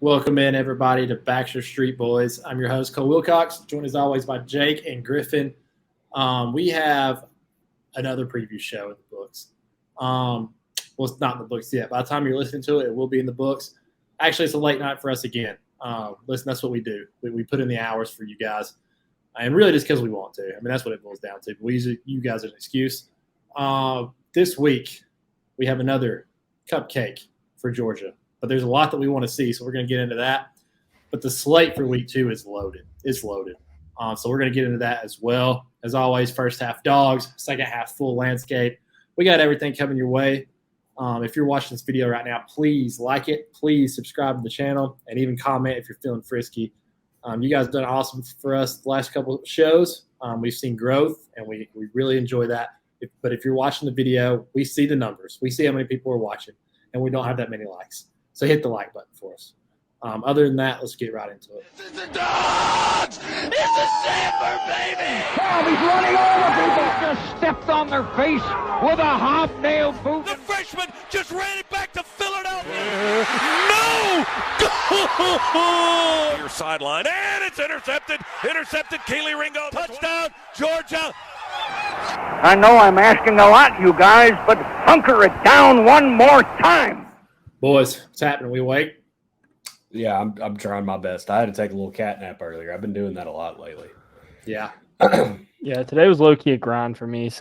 Welcome in, everybody, to Baxter Street Boys. I'm your host, Cole Wilcox, joined as always by Jake and Griffin. We have another preview show in the books. Well, it's not in the books yet. By the time you're listening to it, it will be in the books. Actually, it's a late night for us again. Listen, that's what we do. We put in the hours for you guys, and really just because we want to. I mean, that's what it boils down to. We use you guys as an excuse. This week, we have another cupcake for Georgia. But there's a lot that we want to see, so we're going to get into that. But the slate for week 2 is loaded. It's loaded. So we're going to get into that as well. As always, first half dogs, second half full landscape. We got everything coming your way. If you're watching this video right now, please like it. Please subscribe to the channel and even comment if you're feeling frisky. You guys have done awesome for us the last couple of shows. We've seen growth, and we really enjoy that. But if you're watching the video, we see the numbers. We see how many people are watching, and we don't have that many likes. So hit the like button for us. Other than that, let's get right into it. It's the dogs! It's the Sandler, baby! Oh, he's running over people. Just stepped on their face with a hobnail boot. The freshman just ran it back to Philadelphia. No! Goal! Your sideline, and it's intercepted. Intercepted, Keely Ringo. Touchdown, Georgia. I know I'm asking a lot, you guys, but hunker it down one more time. Boys, what's happening? We awake? Yeah, I'm trying my best. I had to take a little cat nap earlier. I've been doing that a lot lately. Yeah. Yeah, today was low-key a grind for me,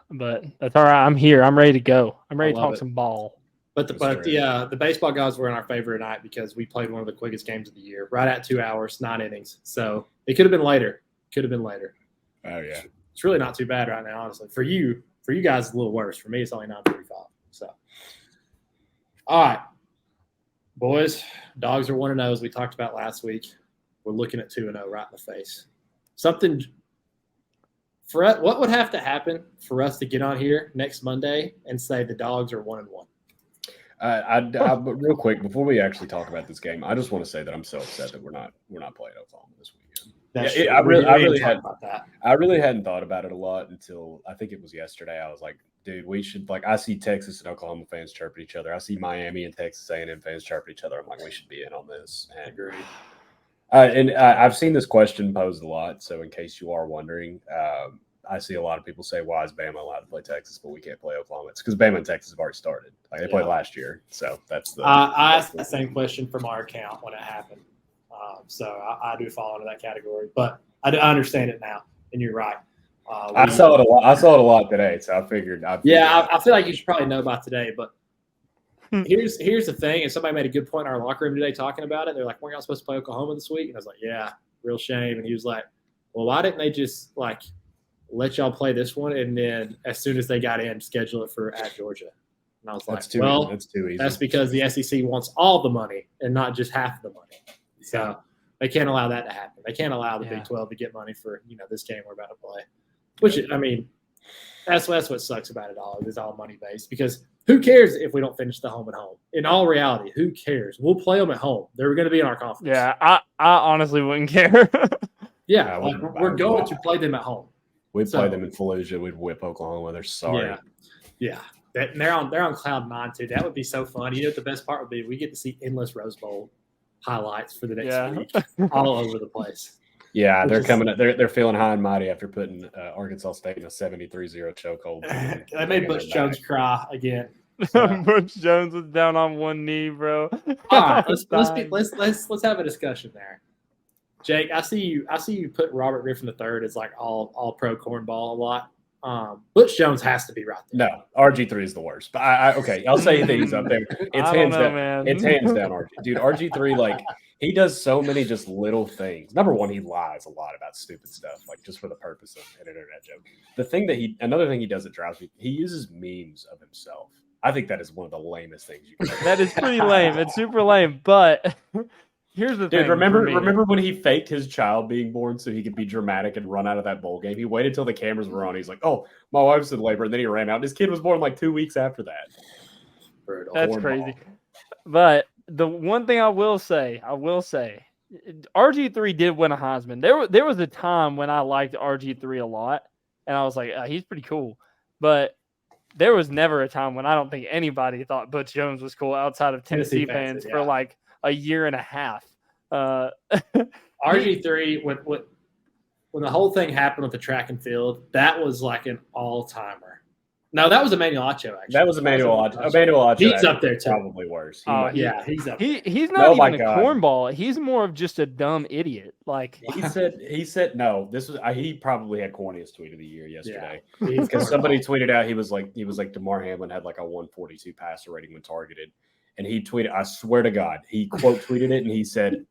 but that's all right. I'm here. I'm ready to go. I'm ready to talk some ball. But the baseball gods were in our favor tonight because we played one of the quickest games of the year, right at 2 hours, 9 innings. So it could have been later. Oh, yeah. It's really not too bad right now, honestly. For you guys, it's a little worse. For me, it's only 9:35. So, all right. Boys, dogs are 1-0, as we talked about last week. We're looking at 2-0 right in the face. What would have to happen for us to get on here next Monday and say the dogs are 1-1? But real quick, before we actually talk about this game, I just want to say that I'm so upset that we're not playing Oklahoma this weekend. I really hadn't thought about it a lot until I think it was yesterday. I was like, dude, we should I see Texas and Oklahoma fans chirping each other. I see Miami and Texas A&M fans chirping each other. I'm like, we should be in on this. And, I've seen this question posed a lot. So in case you are wondering, I see a lot of people say, why is Bama allowed to play Texas, but we can't play Oklahoma? It's because Bama and Texas have already started. They played last year. So that's the. I asked the same question from our account when it happened. So I do fall into that category, but I understand it now, and you're right. I saw it a lot. I saw it a lot today, so I figured. I feel like you should probably know by today. But here's the thing, and somebody made a good point in our locker room today talking about it. They're like, "We're not supposed to play Oklahoma this week," and I was like, "Yeah, real shame." And he was like, "Well, why didn't they just let y'all play this one, and then as soon as they got in, schedule it for at Georgia?" And I was like, that's too easy. That's because the SEC wants all the money and not just half the money. So they can't allow that to happen. They can't allow the Big 12 to get money for this game we're about to play. Which, I mean, that's what sucks about it all. It is all money based because who cares if we don't finish the home and home? In all reality, who cares? We'll play them at home. They're going to be in our conference. Yeah, I honestly wouldn't care. Yeah, we're going to play them at home. We'd play them in Fallujah. We'd whip Oklahoma. They're sorry. Yeah. They're on cloud 9 too. That would be so fun. You know what the best part would be? We get to see endless Rose Bowl highlights for the next week all over the place. Yeah, they're coming. They're feeling high and mighty after putting Arkansas State in a 73-0 chokehold. They made Butch Jones cry again. Butch Jones was down on one knee, bro. All right, let's have a discussion there. Jake, I see you put Robert Griffin III as all pro cornball a lot. Butch Jones has to be right there. No, RG3 is the worst. But I'll say that he's up there. It's hands down. Man. It's hands down RG. Dude, RG3 he does so many just little things. Number one, he lies a lot about stupid stuff, just for the purpose of an internet joke. Another thing he does that drives me, he uses memes of himself. I think that is one of the lamest things you can do. That is pretty lame. It's super lame, but here's the thing. Dude, remember when he faked his child being born so he could be dramatic and run out of that bowl game? He waited till the cameras were on. He's like, "Oh, my wife's in labor," and then he ran out. His kid was born 2 weeks after that. That's crazy. But the one thing I will say, RG3 did win a Heisman. There was a time when I liked RG3 a lot, and I was like, he's pretty cool. But there was never a time when I don't think anybody thought Butch Jones was cool outside of Tennessee fans for a year and a half. RG3, when the whole thing happened with the track and field, that was like an all-timer. No, that was Emmanuel Acho, actually. That was Emmanuel Acho. Emmanuel Acho. He's up there, too. Probably worse. He's up there. He's not even a cornball. He's more of just a dumb idiot. Like he said no. This was he probably had corniest tweet of the year yesterday because somebody tweeted out he was like DeMar Hamlin had like a 142 passer rating when targeted, and he tweeted. I swear to God, he quote tweeted it and he said,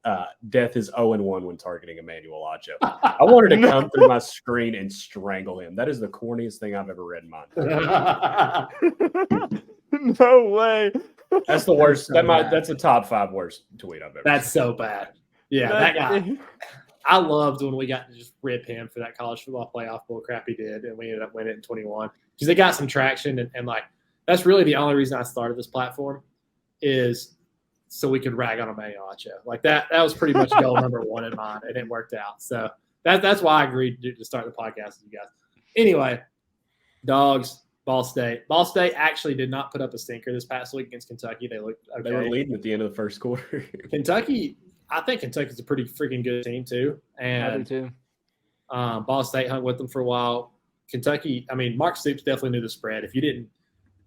"Death is 0-1 when targeting Emmanuel Acho." I wanted to come through my screen and strangle him. That is the corniest thing I've ever read in my entire life. No way. That's the worst. That's a top 5 worst tweet I've ever. That's so bad. Yeah, that guy. I loved when we got to just rip him for that college football playoff bull crap he did, and we ended up winning in 21 because they got some traction, and like that's really the only reason I started this platform is so we could rag on Emmanuel Acho. Like that was pretty much goal number 1 in mine, and it worked out. So that's why I agreed to start the podcast with you guys. Anyway, dogs. Ball State actually did not put up a stinker this past week against Kentucky. They looked okay. They were leading at the end of the first quarter. I think Kentucky's a pretty freaking good team too. And I do too. Ball State hung with them for a while. Kentucky, I mean, Mark Stoops definitely knew the spread.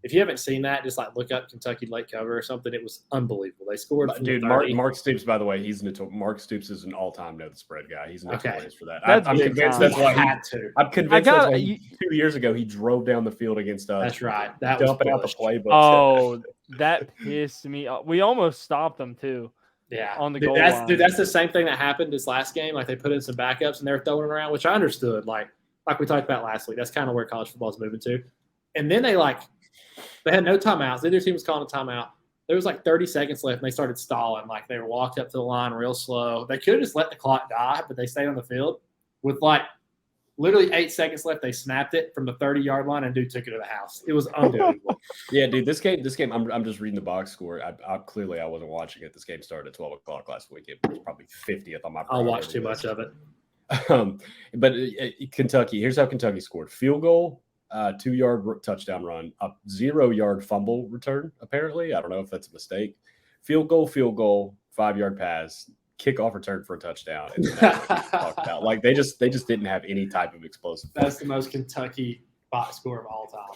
If you haven't seen that, just like look up Kentucky late cover or something. It was unbelievable. They scored. Dude, Mark Stoops, by the way, Mark Stoops is an all-time know the spread guy. He's notorious for that. I'm convinced that's why I'm convinced that's why 2 years ago he drove down the field against us. That's right. That dumping out the playbook. Oh, that pissed me off. We almost stopped them too. Yeah, on the goal line. That's the same thing that happened this last game. Like they put in some backups and they were throwing it around, which I understood. Like we talked about last week. That's kind of where college football is moving to. And then they had no timeouts. The other team was calling a timeout. There was like 30 seconds left, and they started stalling. Like they were walked up to the line real slow. They could have just let the clock die, but they stayed on the field with like literally 8 seconds left. They snapped it from the 30-yard line, and dude took it to the house. It was unbelievable. Yeah, dude, this game. I'm just reading the box score. I wasn't watching it. This game started at 12 o'clock last week. It was probably 50th on my. I watched too much of it. But Kentucky. Here's how Kentucky scored: field goal. 2-yard touchdown run, a 0-yard fumble return. Apparently, I don't know if that's a mistake. Field goal, 5-yard pass, kickoff return for a touchdown. And talked about. Like they just didn't have any type of explosive. That's the most Kentucky box score of all time.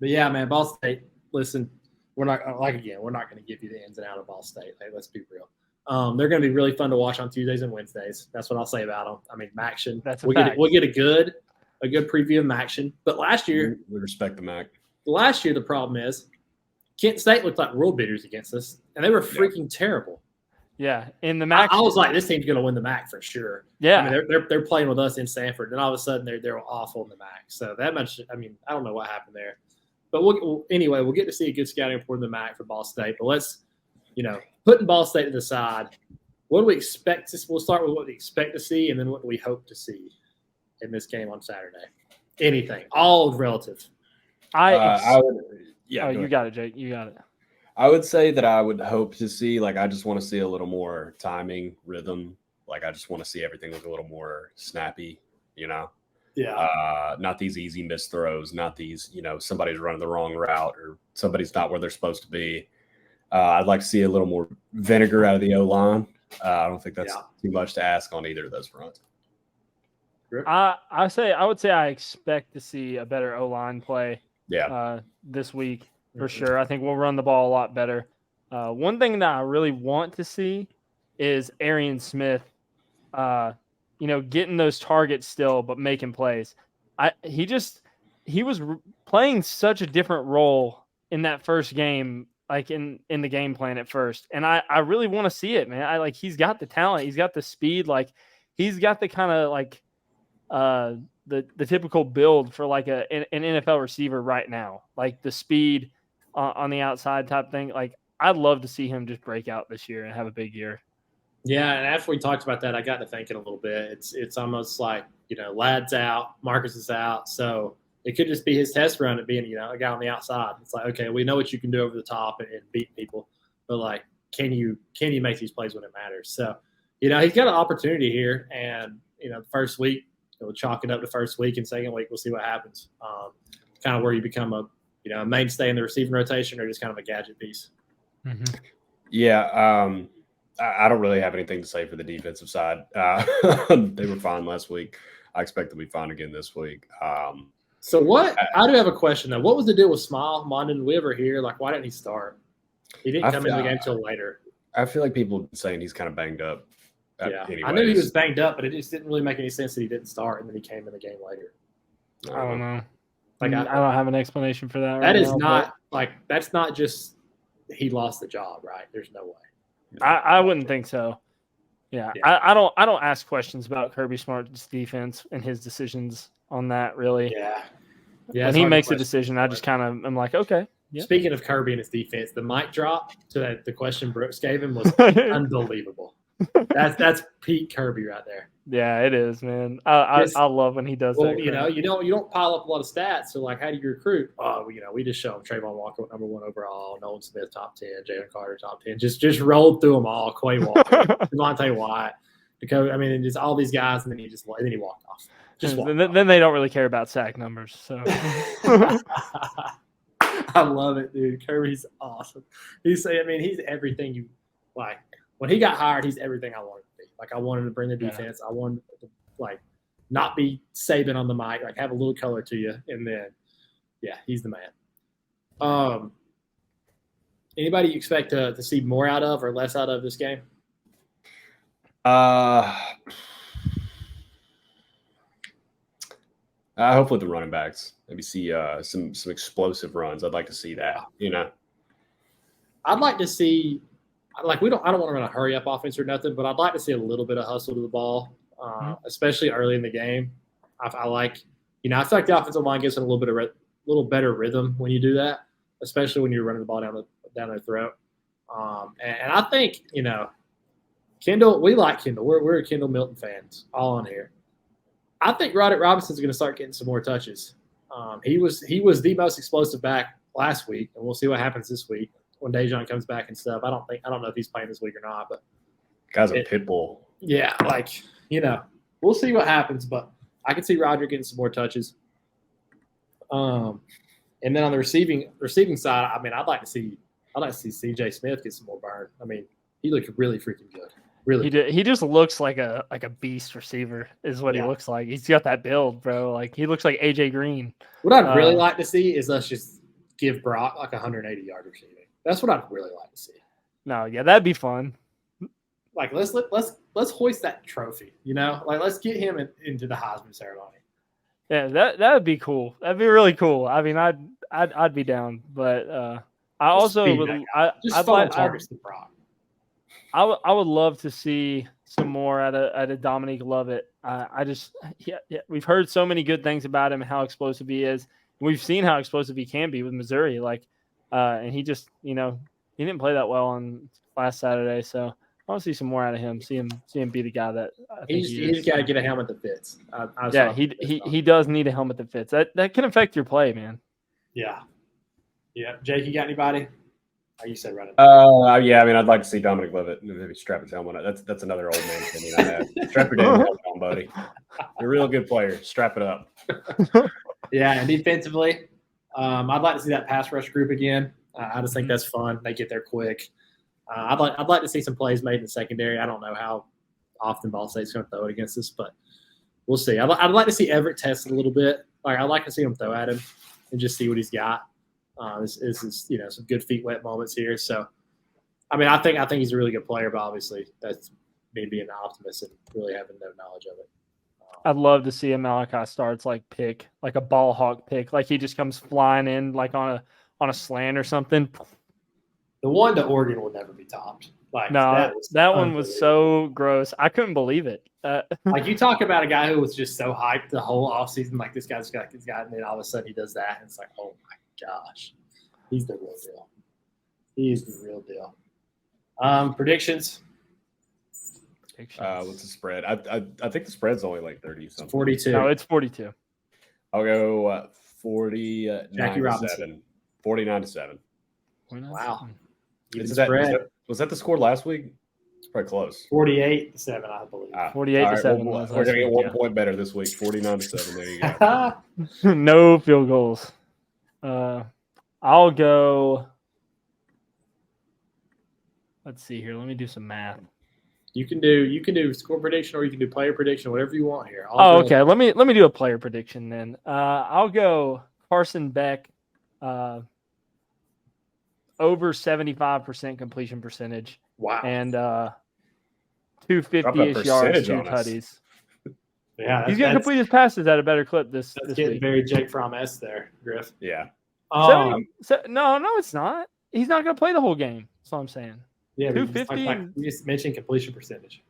But yeah, man, Ball State. Listen, we're not going to give you the ins and outs of Ball State. Hey, let's be real. They're going to be really fun to watch on Tuesdays and Wednesdays. That's what I'll say about them. I mean, Maction. We'll get a good preview of Maction. But last year, we respect the Mac. Last year, the problem is Kent State looked like world beaters against us, and they were freaking terrible. Yeah, in the MAC, I was like, this team's going to win the MAC for sure. Yeah, I mean, they're playing with us in Sanford, and all of a sudden they're awful in the MAC. So that much, I mean, I don't know what happened there, but we'll get to see a good scouting report in the MAC for Ball State. But let's, putting Ball State to the side, what do we expect? We'll start with what we expect to see, and then what do we hope to see in this game on Saturday? Anything, all relative. You got it, Jake. You got it. I would say that I would hope to see, I just want to see a little more timing, rhythm. I just want to see everything look a little more snappy, Yeah. Not these easy missed throws, not these, somebody's running the wrong route or somebody's not where they're supposed to be. I'd like to see a little more vinegar out of the O-line. I don't think that's too much to ask on either of those fronts. I would say I expect to see a better O-line play this week. For sure. I think we'll run the ball a lot better. One thing that I really want to see is Arian Smith, getting those targets still, but making plays. He was playing such a different role in that first game, in the game plan at first. And I really want to see it, man. He's got the talent. He's got the speed. He's got the kind of the typical build for an NFL receiver right now, the speed on the outside type thing. I'd love to see him just break out this year and have a big year. Yeah, and after we talked about that, I got to thinking a little bit. It's almost like, Ladd's out, Marcus is out, so it could just be his test run at being, a guy on the outside. It's like, okay, we know what you can do over the top and beat people, but can you make these plays when it matters? So, he's got an opportunity here, and the first week, we'll chalk it up to first week, and second week we'll see what happens. Kind of where you become a mainstay in the receiving rotation or just kind of a gadget piece. Mm-hmm. Yeah, I don't really have anything to say for the defensive side. They were fine last week. I expect them to be fine again this week. So what? I do have a question though. What was the deal with Smile? Mondon, we ever hear? Like, why didn't he start? He didn't come into the game till later. I feel like people have been saying he's kind of banged up. Yeah, I knew he was banged up, but it just didn't really make any sense that he didn't start and then he came in the game later. I don't know. Like, I don't have an explanation for that. That is not like that's not just he lost the job, right? There's no way. I wouldn't think so. Yeah. I don't ask questions about Kirby Smart's defense and his decisions on that really. Yeah. When he makes a decision, I just kind of am like, okay. Yep. Speaking of Kirby and his defense, the mic drop to the question Brooks gave him was unbelievable. That's Pete Kirby right there. Yeah, it is, man. I love when he does that. You don't pile up a lot of stats. So like, how do you recruit? Oh, we just show him Trayvon Walker #1 overall, Nolan Smith top 10, Jalen Carter top 10. Just rolled through them all. Quay Walker, Devontae White, Dakota. I mean, just all these guys, and then he walked off. Then they don't really care about sack numbers. So I love it, dude. Kirby's awesome. He's everything you like. When he got hired, he's everything I wanted to be. Like, I wanted to bring the defense. I wanted to, like, not be Saban on the mic, like, have a little color to you. And then, yeah, he's the man. Anybody you expect to see more out of or less out of this game? Hopefully the running backs. Maybe see some explosive runs. I'd like to see that, I'd like to see – like I don't want to run a hurry up offense or nothing, but I'd like to see a little bit of hustle to the ball, especially early in the game. I like, I feel like the offensive line gets in a little better rhythm when you do that, especially when you're running the ball down their throat. And I think Kendall, we like Kendall. We're Kendall Milton fans all on here. I think Roderick Robinson's going to start getting some more touches. He was the most explosive back last week, and we'll see what happens this week when Dejon comes back and stuff. I don't know if he's playing this week or not, but guy's a pit bull. Yeah, we'll see what happens, but I can see Roger getting some more touches. And then on the receiving side, I'd like to see CJ Smith get some more burn. I mean, he looked really freaking good. Really, he just looks like a beast receiver is what he looks like. He's got that build, bro. Like, he looks like AJ Green. What I'd really like to see is us just give Brock like 180-yard receiving. That's what I'd really like to see. No, yeah, that'd be fun. Like, let's hoist that trophy. Like, let's get him into the Heisman ceremony. Yeah, that would be cool. That'd be really cool. I mean, I'd be down, but I also would. I'd like targets to Brock. I would love to see some more out of Dominique Lovett. We've heard so many good things about him and how explosive he is. We've seen how explosive he can be with Missouri. Like, and he just, he didn't play that well on last Saturday. So I want to see some more out of him. See him be the guy that I think he's got to get a helmet that fits. He does need a helmet that fits. That can affect your play, man. Yeah. Jake, you got anybody? You said running. Yeah. I mean, I'd like to see Dominic Lovett maybe strap his helmet on. That's another old man opinion I have. Strap your damn helmet on, buddy. You're a real good player. Strap it up. Yeah, and defensively, I'd like to see that pass rush group again. I just think that's fun. They get there quick. I'd like to see some plays made in the secondary. I don't know how often Ball State's going to throw it against us, but we'll see. I'd like to see Everett test a little bit. Like, I'd like to see him throw at him and just see what he's got. This is some good feet wet moments here. So, I mean, I think he's a really good player, but obviously that's me being an optimist and really having no knowledge of it. I'd love to see a Malachi Starks pick, like a ball hawk pick, like he just comes flying in like on a slant or something. The one to Oregon will never be topped. Like, no, that one was so gross. I couldn't believe it. Like, you talk about a guy who was just so hyped the whole offseason, like this guy's got this guy, and then all of a sudden he does that, and it's like, oh my gosh, he's the real deal. He is the real deal. Predictions. What's the spread? I think the spread's only like 30 something. 42. No, it's 42. I'll go 49 Jackie Robinson. 49-7. Wow. Was that the score last week? It's probably close. 48-7, I believe. 48-7. We're gonna get 1 point better this week. 49-7. There you go. No field goals. I'll go Let's see here. Let me do some math. You can do score prediction or you can do player prediction, whatever you want here. Okay. Let me do a player prediction then. I'll go Carson Beck, over 75% completion percentage. Wow. And 250-ish yards, 2 tutties. Yeah, he's going to complete his passes at a better clip this getting week. very Jake Fromm-esque there, Griff. Yeah. No, it's not. He's not going to play the whole game. That's all I'm saying. Yeah, 250. You just mentioned completion percentage.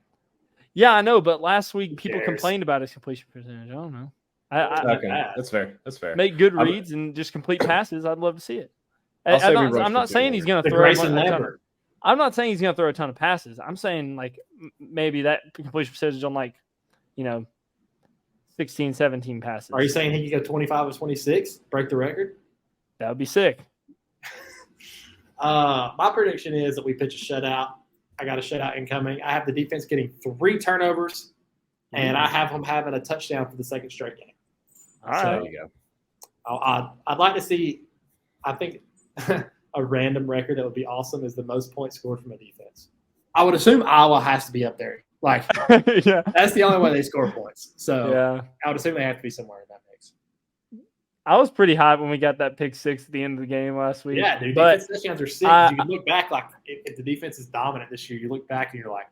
Yeah, I know, but last week people complained about his completion percentage. I don't know. Okay, that's fair. That's fair. Make good reads and just complete passes. I'd love to see it. I'm not saying he's going to throw a ton. I'm not saying he's going to throw a ton of passes. I'm saying like maybe that completion percentage on 16, 17 passes. Are you saying he could go 25 or 26, break the record? That would be sick. My prediction is that we pitch a shutout. I got a shutout incoming. I have the defense getting 3 turnovers, and I have them having a touchdown for the second straight game. All right. There you go. I'd like to see, I think, a random record that would be awesome is the most points scored from a defense. I would assume Iowa has to be up there. Yeah. That's the only way they score points. So yeah. I would assume they have to be somewhere in that mix. I was pretty hyped when we got that pick 6 at the end of the game last week. Yeah, dude. But defense touchdowns are sick. You can look back, if the defense is dominant this year, you look back and you're like,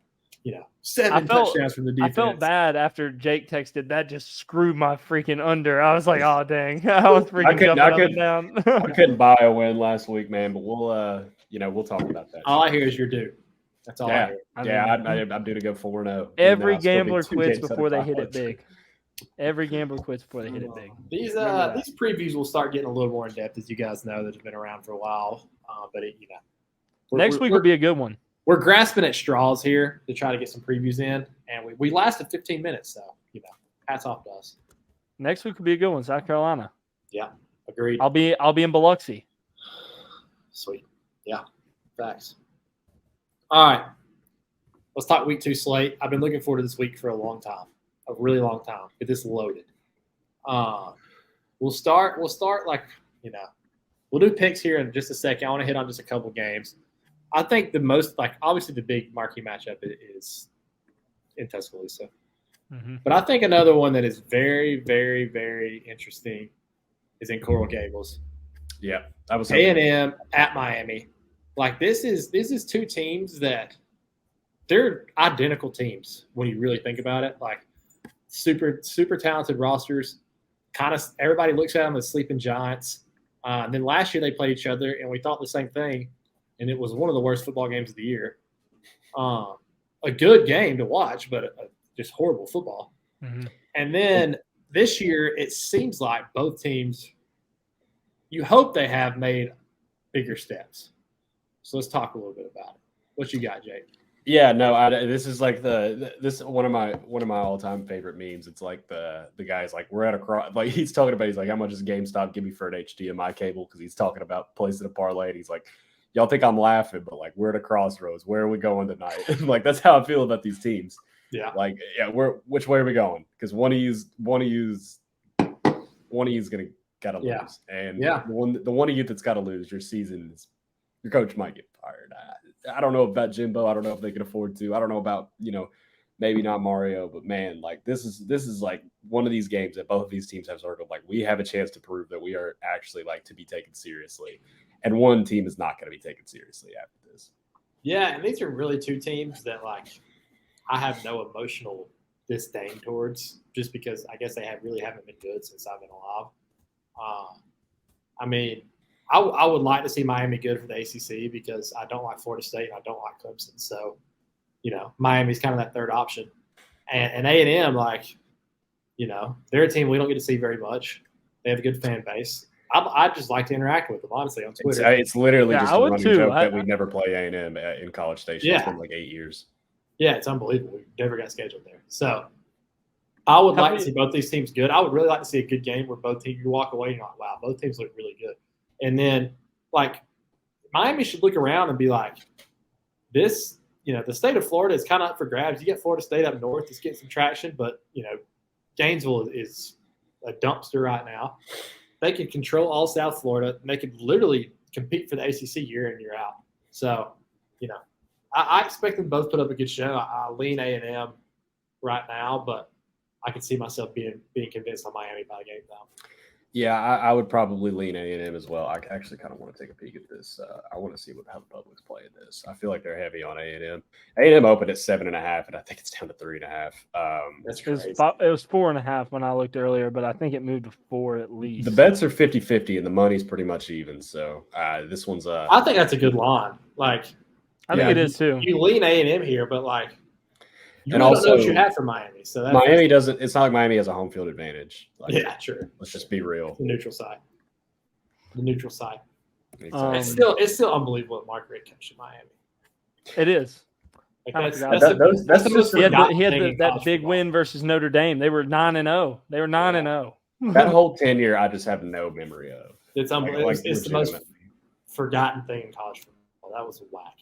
7 touchdowns from the defense. I felt bad after Jake texted that just screwed my freaking under. I was like, oh, dang. I was freaking jumping up and down. I couldn't buy a win last week, man, but we'll talk about that. All I hear is you're due. That's all I hear. I'm due to go 4-0. Every gambler quits before they hit it big. Every gambler quits before they hit it big. These previews will start getting a little more in depth, as you guys know that have been around for a while. But next week will be a good one. We're grasping at straws here to try to get some previews in, and we lasted 15 minutes, so hats off to us. Next week will be a good one, South Carolina. Yeah, agreed. I'll be in Biloxi. Sweet. Yeah, facts. All right, let's talk week 2 slate. I've been looking forward to this week for a long time, a really long time. Get this loaded. We'll start we'll do picks here in just a second. I want to hit on just a couple games. I think the most, obviously the big marquee matchup is in Tuscaloosa. Mm-hmm. But I think another one that is very, very, very interesting is in Coral Gables. Yeah. I was A&M at Miami. This is 2 teams that they're identical teams when you really think about it. Super, super talented rosters. Kind of everybody looks at them as sleeping giants. And then last year they played each other, and we thought the same thing. And it was one of the worst football games of the year. A good game to watch, but just horrible football. Mm-hmm. And then this year, it seems like both teams, you hope they have made bigger steps. So let's talk a little bit about it. What you got, Jake? Yeah, no, this is one of my all-time favorite memes. It's like the guy's like, we're at a cross, he's talking about, he's like, how much does GameStop give me for an HDMI cable? Because he's talking about placing a parlay, and he's like, y'all think I'm laughing, but we're at a crossroads. Where are we going tonight? That's how I feel about these teams. Yeah. Which way are we going? Because one of you's gotta lose. And the one of you that's gotta lose, your coach might get fired. I don't know about Jimbo. I don't know if they can afford to. I don't know about, maybe not Mario, but man, this is one of these games that both of these teams have circled. We have a chance to prove that we are actually to be taken seriously. And one team is not going to be taken seriously after this. Yeah, and these are really 2 teams that I have no emotional disdain towards, just because I guess they really haven't been good since I've been alive. I would like to see Miami good for the ACC because I don't like Florida State and I don't like Clemson. So, Miami's kind of that third option. And A&M, they're a team we don't get to see very much. They have a good fan base. I just like to interact with them, honestly, on Twitter. It's literally just a running joke that we never play A&M in College Station. Yeah. It's been 8 years. Yeah, it's unbelievable. We never got scheduled there. So I would like to see both these teams good. I would really like to see a good game where both teams, you walk away and you're like, wow, both teams look really good. And then, Miami should look around and be like, this, the state of Florida is kind of up for grabs. You get Florida State up north, it's getting some traction, but, Gainesville is a dumpster right now. They can control all South Florida, and they could literally compete for the ACC year in, year out. So, I expect them both put up a good show. I lean A&M right now, but I can see myself being convinced on Miami by game time. Yeah, I would probably lean A&M as well. I actually kind of want to take a peek at this. I want to see how the public's playing this. I feel like they're heavy on A&M. A&M opened at 7.5, and I think it's down to 3.5. That's crazy. It was 4.5 when I looked earlier, but I think it moved to 4 at least. The bets are 50-50, and the money's pretty much even. So this one's I think that's a good line. Like, I think it is too. You lean A&M here, but like, you and really also, don't know what you have for Miami. So Miami doesn't. It's not like Miami has a home field advantage. Like, yeah, true. Let's just be real. The neutral side. Exactly. It's still unbelievable what Mark Richt coached in Miami. It is. Like That's the most he had forgotten that big win versus Notre Dame. They were 9-0. They were 9-0. That whole tenure, I just have no memory of. It's unbelievable. It's the most forgotten thing in college football. That was whack.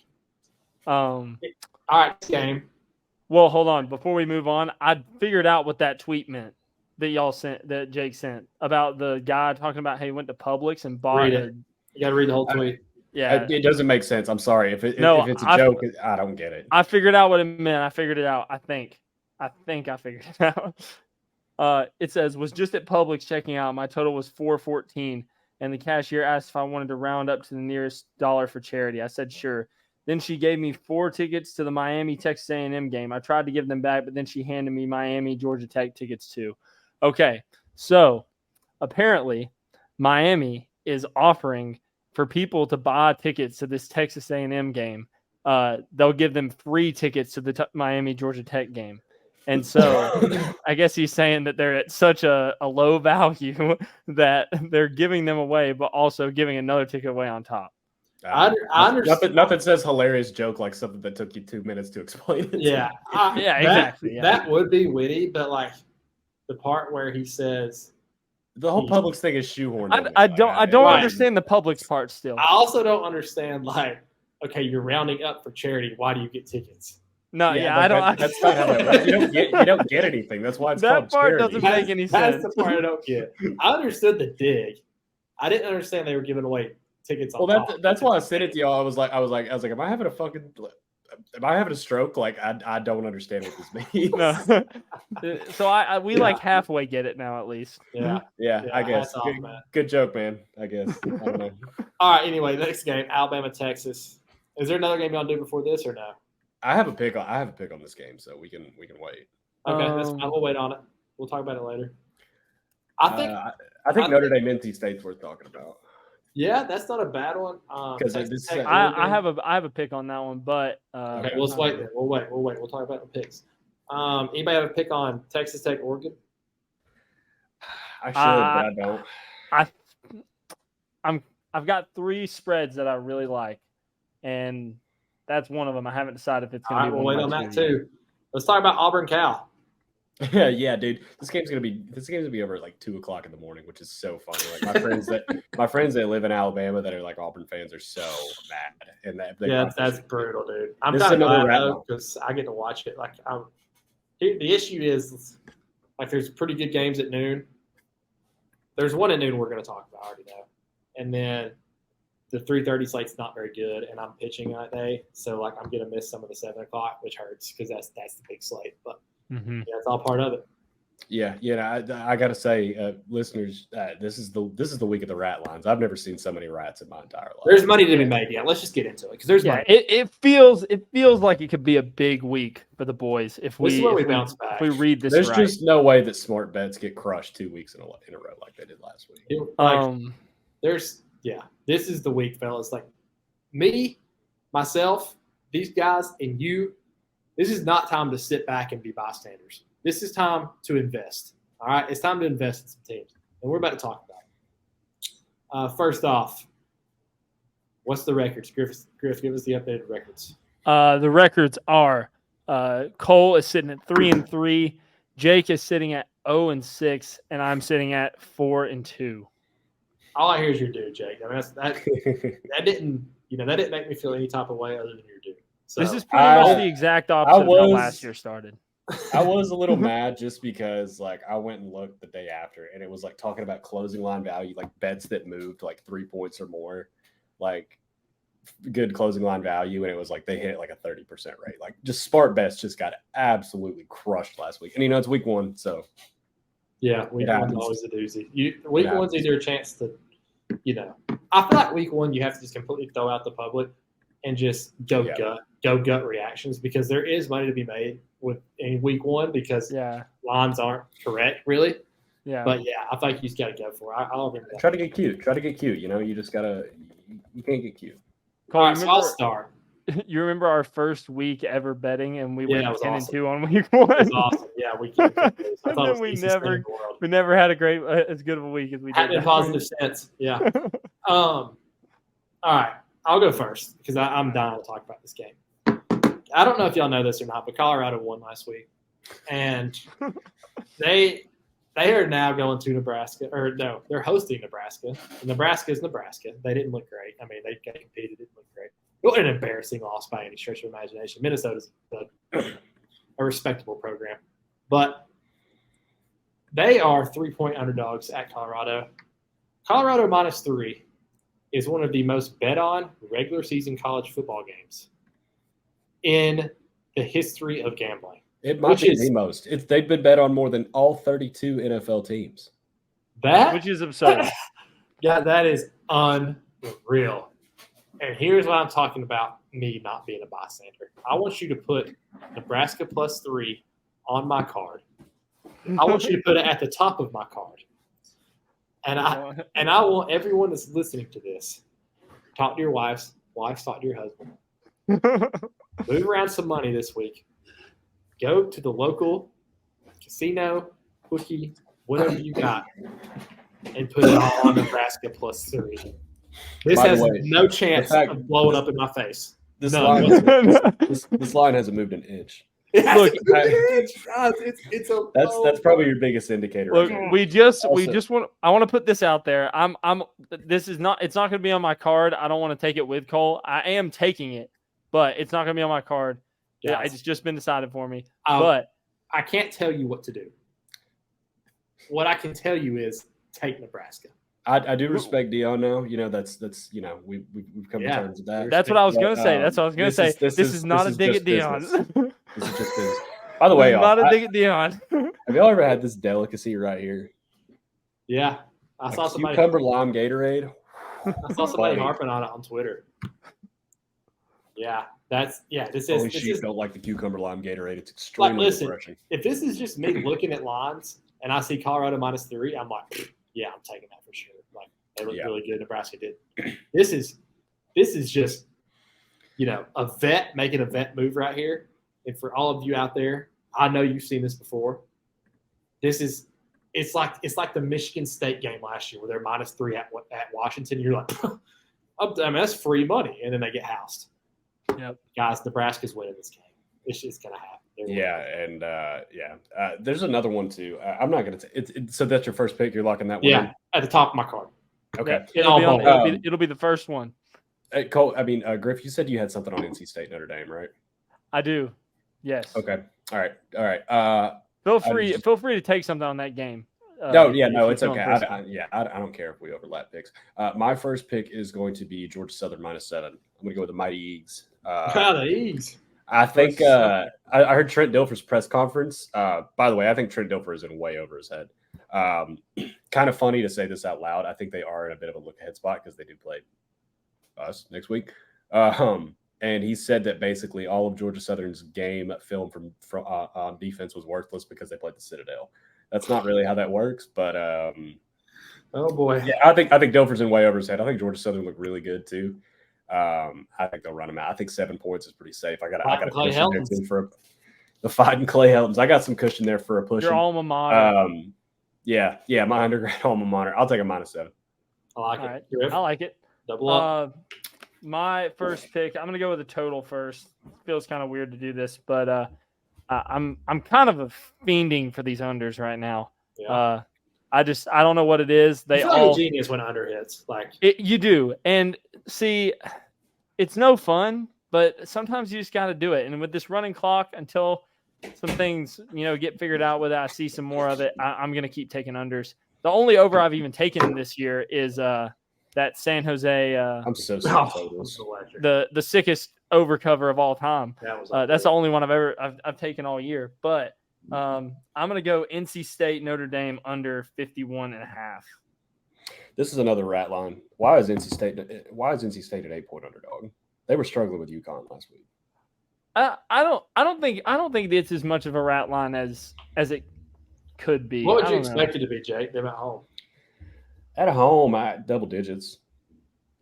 All right, game. Well, hold on. Before we move on, I figured out what that tweet meant that y'all sent, that Jake sent, about the guy talking about how he went to Publix and bought it. You got to read the whole tweet. Yeah, it doesn't make sense. I'm sorry if it's a joke. I don't get it. I figured out what it meant. I figured it out. I think I figured it out. It says, was just at Publix checking out. My total was $4.14, and the cashier asked if I wanted to round up to the nearest dollar for charity. I said sure. Then she gave me 4 tickets to the Miami Texas A&M game. I tried to give them back, but then she handed me Miami Georgia Tech tickets too. Okay, so apparently Miami is offering for people to buy tickets to this Texas A&M game. They'll give them free tickets to the Miami Georgia Tech game. And so I guess he's saying that they're at such a low value that they're giving them away, but also giving another ticket away on top. I understand. Nothing says hilarious joke like something that took you 2 minutes to explain it. Yeah, exactly. Yeah. That would be witty, but like the part where he says the whole Publix thing is shoehorned. I don't understand the Publix part still. I also don't understand, like, okay, you're rounding up for charity. Why do you get tickets? No, I don't. That's not how that you don't get anything. That's why it's that called part charity. doesn't make any sense. That's the part I don't get. I understood the dig. I didn't understand they were giving away tickets. Well, that's why I said it to y'all. I was like, am I having a stroke? Like, I don't understand what this means. No. So we like halfway get it now, at least. Yeah, I guess. Good joke, man. I guess. I don't know. All right. Anyway, next game, Alabama, Texas. Is there another game y'all do before this or no? I have a pick on this game, so we can wait. Okay, that's fine. We'll wait on it. We'll talk about it later. I think Notre Dame NC State's worth talking about. Yeah, that's not a bad one. Because I have a pick on that one, but okay, let's wait then. We'll wait. We'll talk about the picks. Anybody have a pick on Texas Tech, Oregon? I should, but I don't. I've got 3 spreads that I really like, and that's one of them. I haven't decided if it's going to be. We'll wait on that too. Let's talk about Auburn Cal. Yeah, dude. This game's gonna be over at like 2:00 in the morning, which is so funny. Like my friends that live in Alabama that are like Auburn fans are so mad, and that's brutal, dude. I'm kind of glad because I get to watch it. Like, the issue is like there's pretty good games at noon. There's one at noon we're going to talk about, I already know, and then the 3:30 slate's not very good, and I'm pitching that day, so like I'm going to miss some of the 7 o'clock, which hurts because that's the big slate, but. Mm-hmm. Yeah, it's all part of it. Yeah. I gotta say, listeners, this is the week of the rat lines. I've never seen so many rats in my entire life. There's money to be made. Yeah, let's just get into it because there's money. It feels like it could be a big week for the boys if we bounce back. If we read this, there's just no way that smart bets get crushed 2 weeks in a row like they did last week. This is the week, fellas. Like me, myself, these guys, and you. This is not time to sit back and be bystanders. This is time to invest. All right, it's time to invest in some teams, and we're about to talk about it. First off, what's the records? Griff, give us the updated records. The records are Cole is sitting at 3-3, Jake is sitting at 0-6, and I'm sitting at 4-2. All I hear is your dude, Jake. I mean, that didn't make me feel any type of way other than your dude. So, this is pretty much the exact opposite of how last year started. I was a little mad just because like I went and looked the day after and it was like talking about closing line value, like bets that moved like 3 points or more. Like good closing line value, and it was like they hit like a 30% rate. Like just smart bets just got absolutely crushed last week. And it's week 1, so yeah, week one's always a doozy. Week one's either a chance to, I feel like week 1 you have to just completely throw out the public and just go gut reactions, because there is money to be made in week 1 because lines aren't correct really. Yeah. But I think you just got to go for it. I'll remember that. Try to get cute. You just gotta. You can't get cute. Cole, right, so I'll start. You remember our first week ever betting, and we went 10-2 on week 1. It was awesome. Yeah, we can't. I thought we never had a great as good of a week as we did. In positive sense. Yeah. All right, I'll go first because I'm dying to talk about this game. I don't know if y'all know this or not, but Colorado won last week, and they are now going to Nebraska, or no, they're hosting Nebraska. Nebraska is Nebraska. They didn't look great. I mean, they competed, didn't look great. It wasn't an embarrassing loss by any stretch of imagination. Minnesota's a respectable program, but they are 3-point underdogs at Colorado. Colorado -3 is one of the most bet on regular season college football games in the history of gambling. It might be the most. They've been bet on more than all 32 NFL teams. Which is absurd. Yeah, that is unreal. And here's what I'm talking about, me not being a bystander. I want you to put Nebraska +3 on my card. I want you to put it at the top of my card. And I want everyone that's listening to this, talk to your wives talk to your husband. Move around some money this week. Go to the local casino, bookie, whatever you got, and put it all on Nebraska +3. This has no chance of blowing up in my face. This line hasn't moved an inch. Look, that's probably your biggest indicator. Look, I want to put this out there. It's not going to be on my card. I don't want to take it with Cole. I am taking it, but it's not going to be on my card. Yeah, it's just been decided for me. But I can't tell you what to do. What I can tell you is take Nebraska. I do respect Dion now. That's we've come to terms with that. That's what I was going to say. This is not a dig at Dion. This is just business. By the way, not a dig at Dion. Have y'all ever had this delicacy right here? Yeah, I saw somebody cucumber lime Gatorade. I saw somebody harping on it on Twitter. Yeah. This is don't like the cucumber lime Gatorade. It's extremely refreshing. If this is just me looking at lines and I see Colorado -3, I'm like, yeah, I'm taking that for sure. Like they look really good. Nebraska did. This is just a vet making a vet move right here. And for all of you out there, I know you've seen this before. It's like the Michigan State game last year where they're -3 at Washington. You're like, that's free money, and then they get housed. Yep. Guys, Nebraska's winning this game. It's just going to happen. There's another one too. I'm not going to so that's your first pick. You're locking that one in? Yeah, at the top of my card. Okay. It'll be the first one. Cole, Griff, you said you had something on NC State Notre Dame, right? I do. Yes. Okay. All right. Feel free to take something on that game. It's okay. I don't care if we overlap picks. My first pick is going to be Georgia Southern -7. I'm going to go with the Mighty Eags. The Eags. I think I heard Trent Dilfer's press conference. By the way, I think Trent Dilfer is in way over his head. Kind of funny to say this out loud. I think they are in a bit of a look-ahead spot because they do play us next week. And he said that basically all of Georgia Southern's game film from on defense was worthless because they played the Citadel. That's not really how that works, but oh boy, yeah, I think Dilfer's in way over his head. I think Georgia Southern look really good too. I think they'll run them out. I think 7 points is pretty safe. I got a cushion there too for the fighting Clay Heltons. I got some cushion there for a push. Your alma mater. Yeah, my undergrad alma mater. I'll take a -7. I like it. Right. I like it. Double up. My first pick, I'm going to go with a total first. Feels kind of weird to do this, but I'm kind of fiending for these unders right now. Yeah. I don't know what it is. They all like a genius when under hits. You do. And see, it's no fun, but sometimes you just got to do it. And with this running clock, until some things, get figured out with it, I see some more of it. I'm going to keep taking unders. The only over I've even taken this year is that San Jose. I'm so sorry. The sickest over cover of all time. That's the only one I've taken all year. But I'm gonna go NC State Notre Dame under 51.5. This is another rat line. Why is NC State an 8-point underdog? They were struggling with UConn last week. I don't think it's as much of a rat line as it could be. What would you expect it to be, Jake? Them at home? At home, double digits.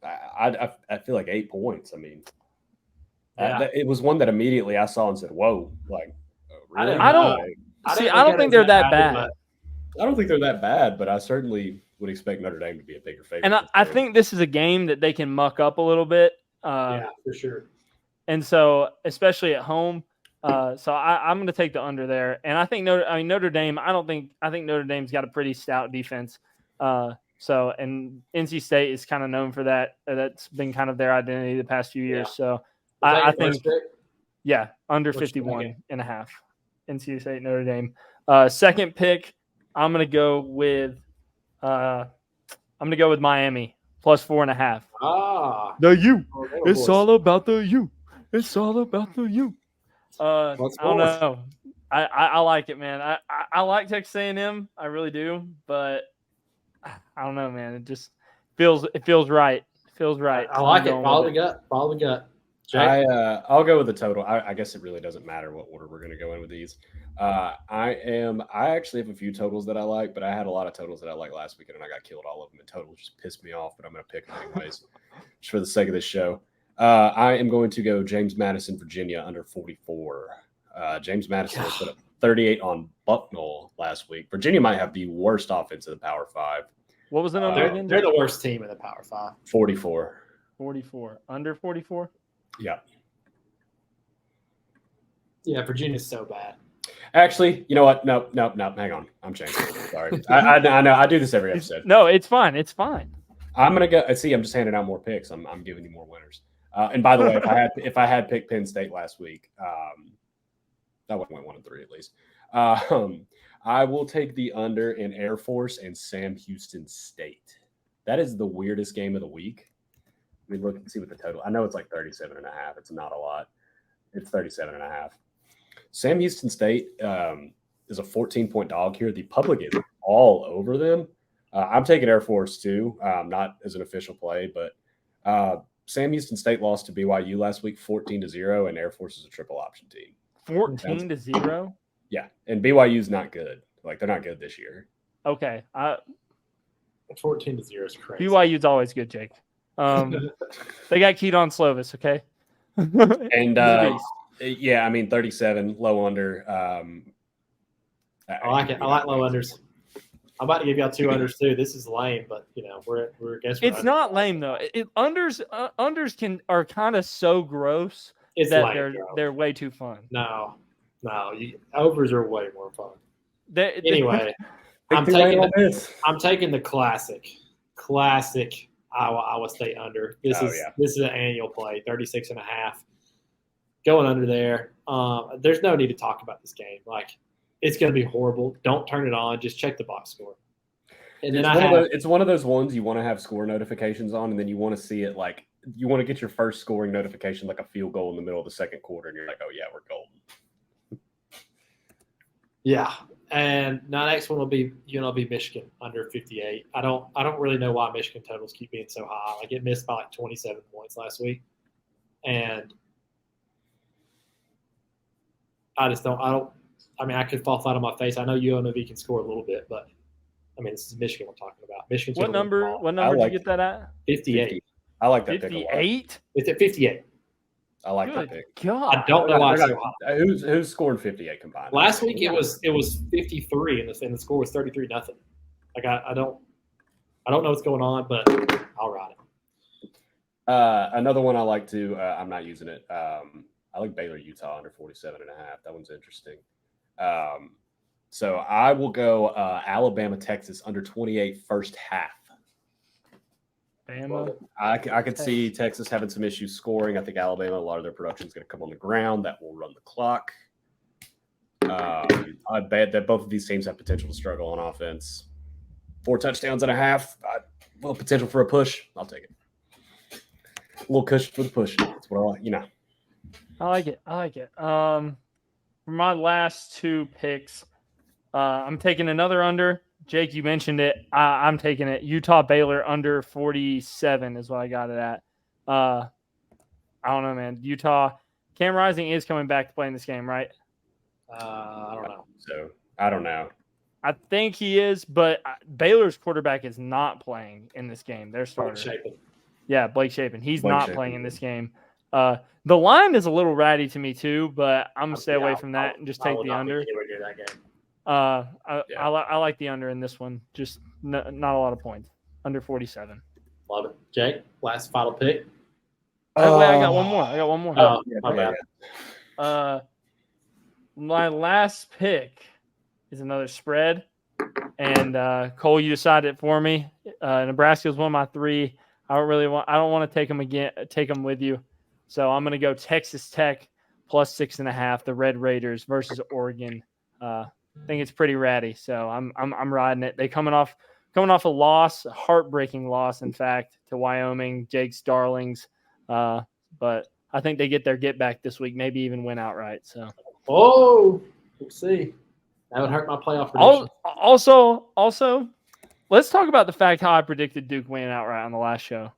I feel like 8 points. I mean, it was one that immediately I saw and said, "Whoa!" Like, really? I don't think they're that bad. I don't think they're that bad, but I certainly would expect Notre Dame to be a bigger favorite. And I think this is a game that they can muck up a little bit. Yeah, for sure. And so, especially at home, so I'm going to take the under there. And I think Notre Dame. I think Notre Dame's got a pretty stout defense. So, and NC State is kind of known for that. That's been kind of their identity the past few years. So, I think, under 51.5. NC State Notre Dame. Second pick, I'm going to go with Miami plus 4.5. The U. It's all about the U. It's all about the U. I don't know. I like it, man. I like Texas A&M. I really do, but I don't know, man. It just feels right. It feels right. I like it. Follow the gut. I'll go with the total. I guess it really doesn't matter what order we're going to go in with these. I actually have a few totals that I like, but I had a lot of totals that I liked last weekend, and I got killed all of them. And totals just pissed me off, but I'm going to pick them anyways, just for the sake of this show. I am going to go James Madison, Virginia, under 44. James Madison put up 38 on Bucknell last week. Virginia might have the worst offense in the Power 5. What was the number again? They're the worst team in the Power 5. 44. 44. Under 44? Yeah. Yeah, Virginia's so bad. Actually, you know what? No. Hang on. I'm changing. Sorry. I know. I do this every episode. No, it's fine. It's fine. I'm gonna go. See, I'm just handing out more picks. I'm giving you more winners. And by the way, if I had picked Penn State last week, that would have went 1-3 at least. I will take the under in Air Force and Sam Houston State. That is the weirdest game of the week. I mean, look and see what the total. I know it's like 37.5. It's not a lot. It's 37.5. Sam Houston State is a 14-point dog here. The public is all over them. I'm taking Air Force too, not as an official play, but Sam Houston State lost to BYU last week 14-0, and Air Force is a triple option team. 14-0? Yeah, and BYU's not good. Like, they're not good this year. Okay. 14-0 is crazy. BYU's always good, Jake. They got Keaton Slovis, okay? And yeah, I mean 37, low under. I like it. I like low unders. I'm about to give y'all 2 unders too. This is lame, but we're against. It's not lame though. Unders are kind of so gross they're way too fun. No, overs are way more fun. Anyway, I'm taking the classic Iowa State under. This is an annual play, 36.5. Going under there. There's no need to talk about this game. Like, it's going to be horrible. Don't turn it on. Just check the box score. And then it's one of those ones you want to have score notifications on, and then you want to see it like you want to get your first scoring notification like a field goal in the middle of the second quarter, and you're like, oh yeah, we're golden. Yeah. And now next one will be UNLV Michigan under 58. I don't really know why Michigan totals keep being so high. Like, it missed by like 27 points last week. And I mean, I could fall flat on my face. I know UNLV can score a little bit, but I mean, this is Michigan we're talking about. Michigan's what number did you get that at? 58. I like that 58? pick. It's at 58. I like that pick. God. I don't know why it's so high. Who's scored 58 combined? Last week it was 53 and the score was 33-0. Like, I don't know what's going on, but I'll ride it. Another one I like to I'm not using it. I like Baylor, Utah under 47.5. That one's interesting. So I will go Alabama, Texas under 28 first half. Bama. I could see Texas having some issues scoring. I think Alabama, a lot of their production is going to come on the ground. That will run the clock. I bet that both of these teams have potential to struggle on offense. 4 touchdowns and a half. little potential for a push. I'll take it. A little cushion for the push. That's what I like. I like it. For my last two picks, I'm taking another under. Jake, you mentioned it. I'm taking it. Utah Baylor under 47 is what I got it at. I don't know, man. Utah. Cam Rising is coming back to play in this game, right? I don't know. So I don't know. I think he is, but Baylor's quarterback is not playing in this game. They're starter. Blake Shapen. He's not playing in this game. The line is a little ratty to me too, but I'm gonna stay away from that and just take the under. I like the under in this one. Just not a lot of points. Under 47. Love it. Jake, last final pick. Wait, I got one more. Oh, my bad. My last pick is another spread, and Cole, you decided it for me. Nebraska is one of my three. I don't want to take them with you, so I'm going to go Texas Tech plus 6.5. The Red Raiders versus Oregon. I think it's pretty ratty, so I'm riding it. They coming off a loss, a heartbreaking loss, in fact, to Wyoming, Jake's Darlings. But I think they get their get back this week, maybe even win outright. So, we'll see. That would hurt my playoff prediction. Also, let's talk about the fact how I predicted Duke winning outright on the last show.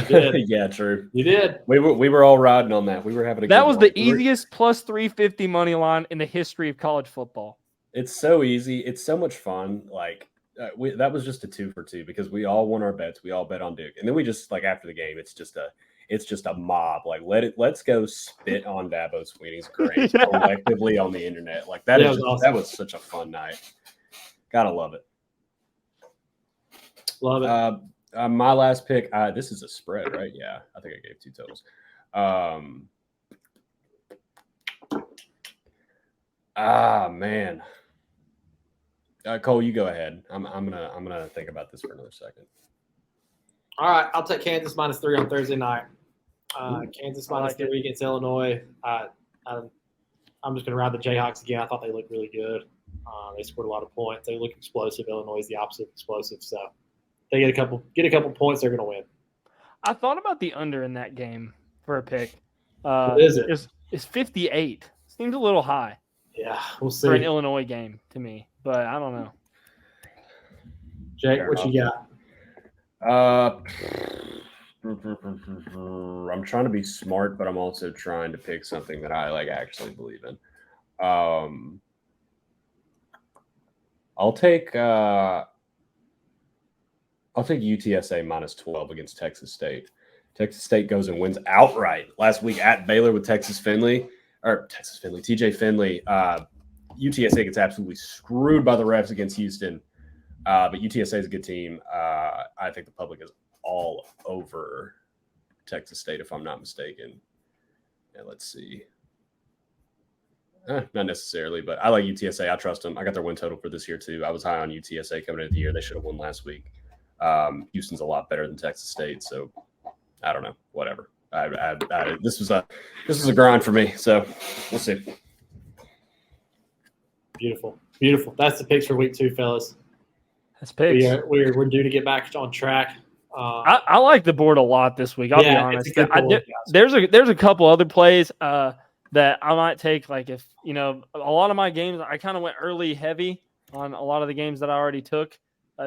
Yeah, true. You did. We were all riding on that. We were having a. That was the easiest plus 350 money line in the history of college football. It's so easy. It's so much fun. Like that was just a 2 for 2 because we all won our bets. We all bet on Duke, and then we just after the game, it's just a mob. Like let's go spit on Dabo Swinney's grave collectively on the internet. Like that is awesome. That was such a fun night. Gotta love it. Love it. My last pick. This is a spread, right? Yeah, I think I gave 2 totals. Man. Cole, you go ahead. I'm gonna think about this for another second. All right, I'll take Kansas -3 on Thursday night. Kansas -3 against Illinois. I'm just going to ride the Jayhawks again. I thought they looked really good. They scored a lot of points. They look explosive. Illinois is the opposite of explosive. So they get a couple points, they're going to win. I thought about the under in that game for a pick. What is it? It's 58. Seems a little high. Yeah, we'll see. For an Illinois game to me, but I don't know. Jake, what you got? I'm trying to be smart, but I'm also trying to pick something that I actually believe in. I'll take UTSA -12 against Texas State. Texas State goes and wins outright last week at Baylor with TJ Finley. UTSA gets absolutely screwed by the refs against Houston. But UTSA is a good team. I think the public is all over Texas State, if I'm not mistaken. And let's see. Not necessarily, but I like UTSA. I trust them. I got their win total for this year, too. I was high on UTSA coming into the year. They should have won last week. Houston's a lot better than Texas State, so I don't know. Whatever. This was a grind for me, so we'll see. Beautiful. Beautiful. That's the picks for week 2, fellas. That's picks. We're due to get back on track. I like the board a lot this week. I'll be honest. There's a couple other plays that I might take. Like if a lot of my games, I kind of went early heavy on a lot of the games that I already took,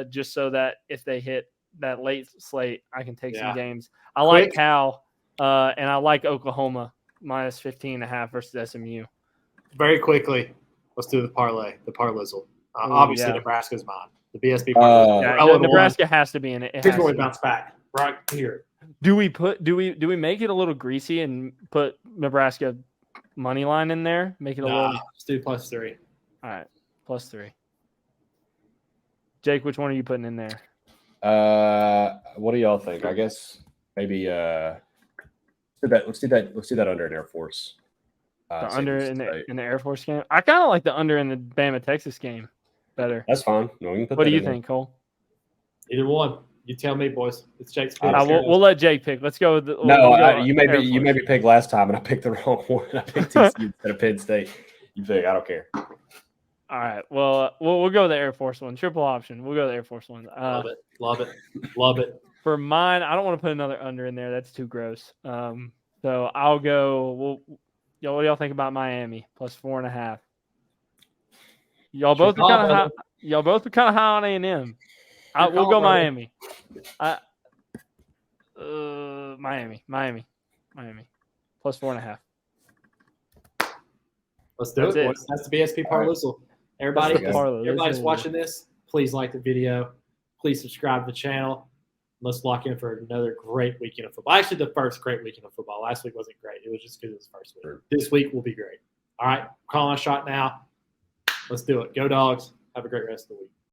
just so that if they hit that late slate, I can take some games. I like Cal, and I like Oklahoma -15.5 versus SMU. Very quickly, let's do the parlay. The parlaysle. Obviously, Nebraska's mine. The BSB parlay. Nebraska has to be in it. It's going to bounce back right here. Do we make it a little greasy and put Nebraska money line in there? Make it a little. Let's do +3. All right, +3. Jake, which one are you putting in there? What do y'all think? I guess maybe let's do that under an Air Force. The under in the Air Force game. I kind of like the under in the Bama Texas game better. That's fine. No, what do you think, Cole? Either one. You tell me, boys. It's Jake's pick. We'll let Jake pick. Let's go. You maybe picked last time, and I picked the wrong one. I picked TCU instead of Penn State. You pick. I don't care. All right. Well, we'll go with the Air Force one. Triple option. We'll go with the Air Force one. Love it. For mine, I don't want to put another under in there. That's too gross. So I'll go. Well, what do y'all think about Miami plus 4.5? Y'all both are kind of high. Y'all both are kind of high on A&M. We'll go Miami. Miami plus 4.5. Let's do it, boys. That's the BSP Parloozle. Everybody's watching this. Please like the video. Please subscribe to the channel. Let's lock in for another great weekend of football. Actually, the first great weekend of football. Last week wasn't great. It was just because it was the first week. Sure. This week will be great. All right, calling a shot now. Let's do it. Go Dogs. Have a great rest of the week.